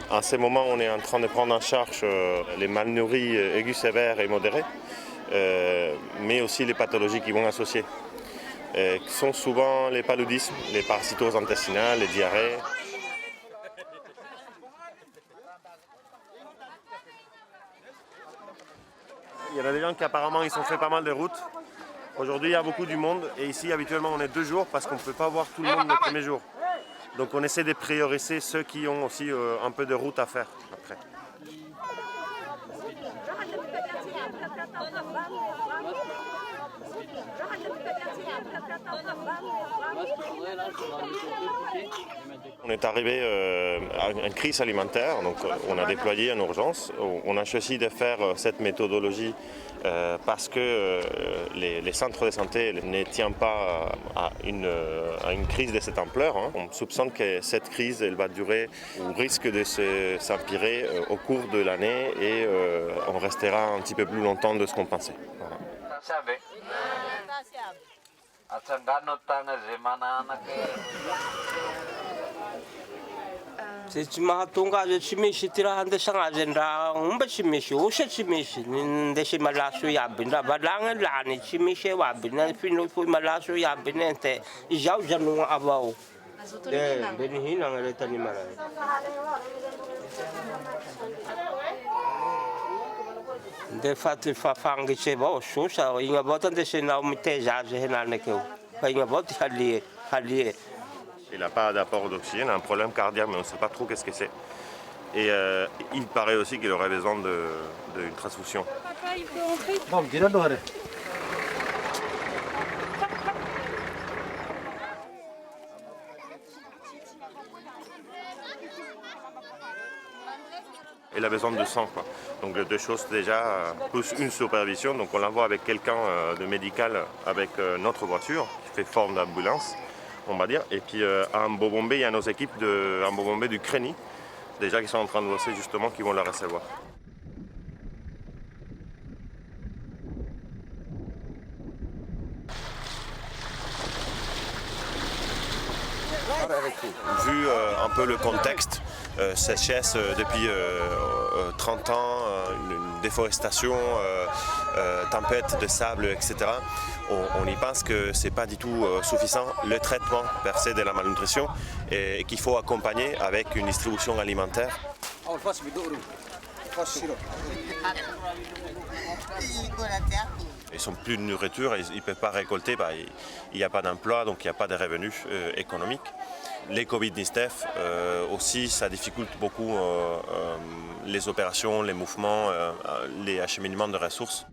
En ce moment, on est en train de prendre en charge les mal nourris aigus sévères et modérés, mais aussi les pathologies qui vont associer, qui sont souvent les paludismes, les parasitoses intestinales, les diarrhées. Il y en a des gens qui apparemment ils ont fait pas mal de routes. Aujourd'hui, il y a beaucoup du monde et ici, habituellement, on est 2 jours parce qu'on ne peut pas voir tout le monde le premier jour. Donc on essaie de prioriser ceux qui ont aussi un peu de route à faire après. On est arrivé à une crise alimentaire, donc on a déployé en urgence. On a choisi de faire cette méthodologie parce que les centres de santé ne tiennent pas à une crise de cette ampleur. On soupçonne que cette crise elle va durer ou risque de s'empirer au cours de l'année et on restera un petit peu plus longtemps de ce qu'on pensait. Voilà. C'est mahatunga je chimishi tira hande sanga jenda umba chimishi ushe chimishi ndeshe malasu yabinda badanga lani chimishi wabina fino fu malasu yabinente jau janu abao beni hina ngaleta ni mara de fatu fa fangi chebo shusha inga botan de sena umiteja je henane keu inga bot halie. Il n'a pas d'apport d'oxygène, il a un problème cardiaque, mais on ne sait pas trop qu'est-ce que c'est. Et il paraît aussi qu'il aurait besoin d'une transfusion. Il a besoin de sang, quoi. Donc 2 choses déjà, plus une supervision. Donc on l'envoie avec quelqu'un de médical avec notre voiture, qui fait forme d'ambulance, on va dire. Et puis à Mbobombe, il y a nos équipes de Mbobombe du Créni, déjà qui sont en train de bosser justement, qui vont la recevoir. Vu un peu le contexte, sécheresse depuis 30 ans, une déforestation, tempête de sable, etc. On y pense que ce n'est pas du tout suffisant le traitement per se de la malnutrition et qu'il faut accompagner avec une distribution alimentaire. Ils n'ont plus de nourriture, ils ne peuvent pas récolter, il n'y a pas d'emploi, donc il n'y a pas de revenus économiques. Les Covid-19 aussi, ça difficulte beaucoup les opérations, les mouvements, les acheminements de ressources.